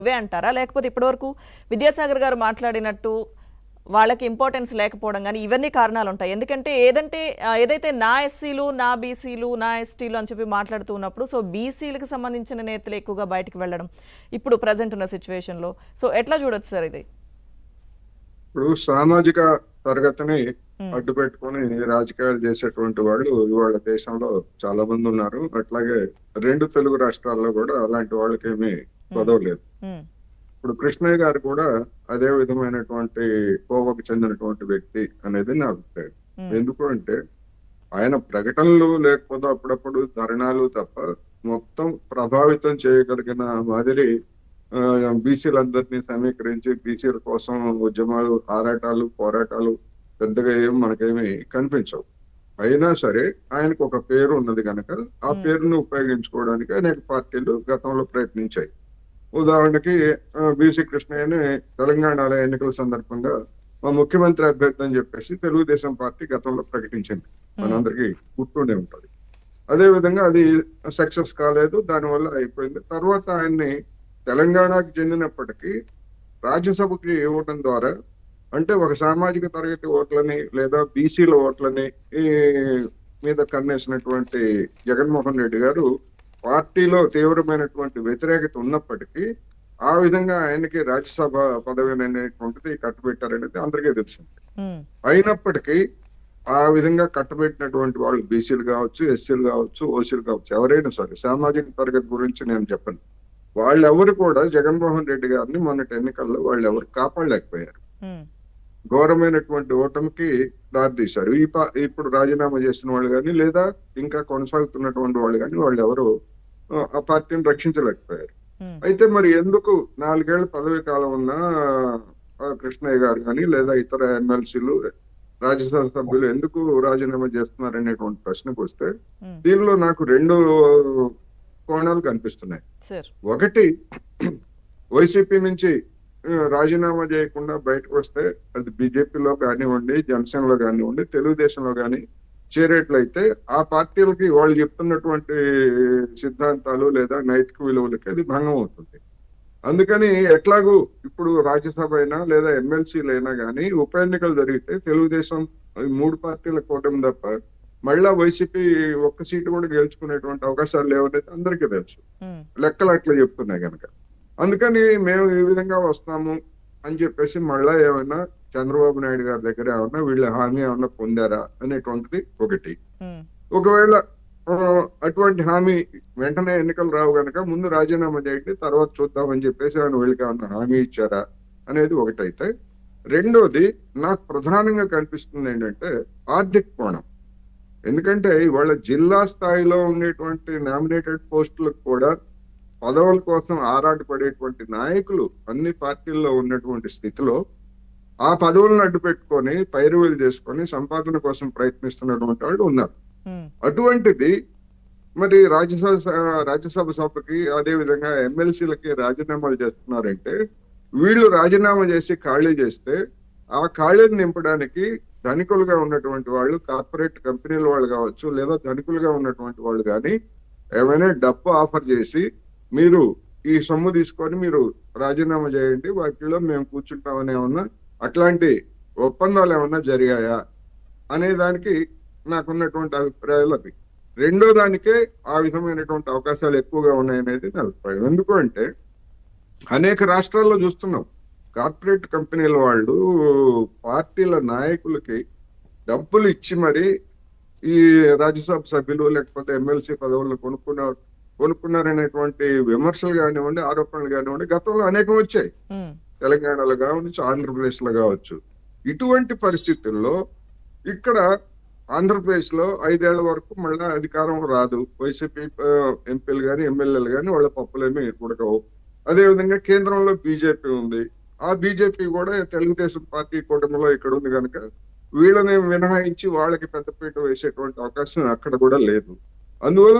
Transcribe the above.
ఇవే అంటారా? లేకపోతే ఇప్పటివరకు విద్యాసాగర్ గారు మాట్లాడినట్టు వాళ్ళకి ఇంపార్టెన్స్ లేకపోవడం గానీ ఇవన్నీ కారణాలుంటాయి. ఎందుకంటే ఏదైతే నా ఎస్సీలు, నా బీసీలు, నా ఎస్టీలు అని చెప్పి మాట్లాడుతూ ఉన్నప్పుడు సో బీసీలకు సంబంధించిన నేతలు ఎక్కువగా బయటికి వెళ్ళడం ఇప్పుడు ప్రెజెంట్ ఉన్న సిచ్యువేషన్‌లో సో ఎట్లా చూడొచ్చు సార్ ఇది? ఇప్పుడు సామాజిక తరగతిని అడ్డు పెట్టుకొని రాజకీయాలు చేసేటువంటి వాళ్ళు ఇవాళ దేశంలో చాలా మంది ఉన్నారు. అట్లాగే 2 తెలుగు రాష్ట్రాల్లో కూడా అలాంటి వాళ్ళకేమీ పదవలేదు. ఇప్పుడు కృష్ణయ్య గారు కూడా అదే విధమైనటువంటి కోవకు చెందినటువంటి వ్యక్తి అనేది నా అభిప్రాయం. ఎందుకు అంటే ఆయన ప్రకటనలు లేకపోతే అప్పుడప్పుడు ధర్నాలు తప్ప మొత్తం ప్రభావితం చేయగలిగిన మాదిరి బీసీలందరినీ సమీకరించి బీసీల కోసం ఉద్యమాలు, ఆరాటాలు, పోరాటాలు పెద్దగా మనకేమి కనిపించవు. అయినా సరే ఆయనకు ఒక పేరు ఉన్నది కనుక ఆ పేరును ఉపయోగించుకోవడానికి అనేక పార్టీలు గతంలో ప్రయత్నించాయి. ఉదాహరణకి బీసీ కృష్ణయ్యని తెలంగాణలో ఎన్నికల సందర్భంగా మా ముఖ్యమంత్రి అభ్యర్థి అని చెప్పేసి తెలుగుదేశం పార్టీ గతంలో ప్రకటించింది. మనందరికీ గుర్తుండే ఉంటుంది. అదే విధంగా అది సక్సెస్ కాలేదు, దానివల్ల అయిపోయింది. తర్వాత ఆయన్ని తెలంగాణకు చెందినప్పటికీ రాజ్యసభకి ఇవ్వడం ద్వారా అంటే ఒక సామాజిక తరగతి ఓట్లని లేదా బీసీల ఓట్లని మీద కన్నేసినటువంటి జగన్మోహన్ రెడ్డి గారు పార్టీలో తీవ్రమైనటువంటి వ్యతిరేకత ఉన్నప్పటికీ ఆ విధంగా ఆయనకి రాజ్యసభ పదవి అనేటువంటిది కట్టబెట్టారనేది అందరికీ తెలిసింది. అయినప్పటికీ ఆ విధంగా కట్టబెట్టినటువంటి వాళ్ళు బీసీలు కావచ్చు, ఎస్సీలు కావచ్చు, ఓసీలు కావచ్చు, ఎవరైనా సరే సామాజిక తరగతి గురించి నేను చెప్పను. వాళ్ళెవరు కూడా జగన్మోహన్ రెడ్డి గారిని మొన్నటి ఎన్నికల్లో వాళ్ళు ఎవరు కాపాడలేకపోయారు. ఘోరమైనటువంటి ఓటమికి దారితీశారు. ఇప్పుడు రాజీనామా చేసిన వాళ్ళు కానీ లేదా ఇంకా కొనసాగుతున్నటువంటి వాళ్ళు కానీ వాళ్ళు ఎవరు ఆ పార్టీని రక్షించలేకపోయారు. అయితే మరి ఎందుకు 4 ఏళ్ల పదవి కాలం ఉన్న కృష్ణయ్య గారు కానీ లేదా ఇతర ఎమ్మెల్సీలు, రాజ్యసభ సభ్యులు ఎందుకు రాజీనామా చేస్తున్నారు అనేటువంటి ప్రశ్నకు వస్తే దీనిలో నాకు 2 కోణాలు కనిపిస్తున్నాయి. ఒకటి, వైసీపీ నుంచి రాజీనామా చేయకుండా బయటకు వస్తే అది బీజేపీలో కానివ్వండి, జనసేనలో కానివ్వండి, తెలుగుదేశంలో కానీ చేరేట్లయితే ఆ పార్టీలకి వాళ్ళు చెప్తున్నటువంటి సిద్ధాంతాలు లేదా నైతిక విలువలకి అది భంగం అవుతుంది. అందుకని ఎట్లాగూ ఇప్పుడు రాజ్యసభ అయినా లేదా ఎమ్మెల్సీలు అయినా కానీ ఉప ఎన్నికలు జరిగితే తెలుగుదేశం 3 పార్టీల కూటమి తప్ప మళ్ళా వైసీపీ ఒక్క సీటు కూడా గెలుచుకునేటువంటి అవకాశాలు లేవనేది అందరికీ తెలుసు. లెక్కలు అట్లా చెప్తున్నాయి కనుక. అందుకని మేము ఈ విధంగా వస్తాము అని చెప్పేసి మళ్ళా ఏమైనా చంద్రబాబు నాయుడు గారి దగ్గర ఏమన్నా వీళ్ళ హామీ ఏమన్నా పొందారా అనేటువంటిది ఒకటి. ఒకవేళ అటువంటి హామీ వెంటనే ఎన్నికలు రావు కనుక ముందు రాజీనామా చేయండి తర్వాత చూద్దామని చెప్పేసి ఆయన వీళ్ళకి ఏమన్నా హామీ ఇచ్చారా అనేది ఒకటైతే, రెండోది నాకు ప్రధానంగా కనిపిస్తుంది ఏంటంటే ఆర్థిక కోణం. ఎందుకంటే ఇవాళ జిల్లా స్థాయిలో ఉండేటువంటి నామినేటెడ్ పోస్టులకు కూడా పదవుల కోసం ఆరాటపడేటువంటి నాయకులు అన్ని పార్టీల్లో ఉన్నటువంటి స్థితిలో ఆ పదవులను అడ్డు పెట్టుకొని పైరువీలు చేసుకొని సంపాదన కోసం ప్రయత్నిస్తున్నటువంటి వాళ్ళు ఉన్నారు. అటువంటిది మరి రాజ్యసభ సభకి అదే విధంగా ఎమ్మెల్సీలకి రాజీనామాలు చేస్తున్నారంటే వీళ్ళు రాజీనామా చేసి ఖాళీ చేస్తే ఆ ఖాళీని నింపడానికి ధనికులుగా ఉన్నటువంటి వాళ్ళు, కార్పొరేట్ కంపెనీల వాళ్ళు కావచ్చు లేదా ధనికులుగా ఉన్నటువంటి వాళ్ళు కానీ ఏమైనా డబ్బు ఆఫర్ చేసి మీరు ఈ సొమ్ము తీసుకొని మీరు రాజీనామా చేయండి, వాటిలో మేము కూర్చుంటామని ఏమన్నా అట్లాంటి ఒప్పందాలు ఏమన్నా జరిగాయా అనే దానికి నాకున్నటువంటి అభిప్రాయాలు అవి. రెండో దానికే ఆ విధమైనటువంటి అవకాశాలు ఎక్కువగా ఉన్నాయనేది నా అభిప్రాయం. ఎందుకు అంటే అనేక రాష్ట్రాల్లో చూస్తున్నాం కార్పొరేట్ కంపెనీల వాళ్ళు పార్టీల నాయకులకి డబ్బులు ఇచ్చి మరి ఈ రాజ్యసభ సభ్యులు లేకపోతే ఎమ్మెల్సీ పదవులను కొనుక్కున్నారనేటువంటి విమర్శలు కానివ్వండి, ఆరోపణలు కానివ్వండి గతంలో అనేకం వచ్చాయి. తెలంగాణలో కావచ్చు, ఆంధ్రప్రదేశ్ లో కావచ్చు. ఇటువంటి పరిస్థితుల్లో ఇక్కడ ఆంధ్రప్రదేశ్ లో 5 ఏళ్ల వరకు మళ్ళా అధికారం రాదు. వైసీపీ ఎంపీలు కానీ ఎమ్మెల్యేలు కానీ వాళ్ళ పప్పులేమి ఉడకవు. అదేవిధంగా కేంద్రంలో బీజేపీ ఉంది. ఆ బీజేపీ కూడా తెలుగుదేశం పార్టీ కూటమిలో ఇక్కడ ఉంది కనుక వీళ్ళని మినహాయించి వాళ్ళకి పెద్దపీట వేసేటువంటి అవకాశం అక్కడ కూడా లేదు. అందువల్ల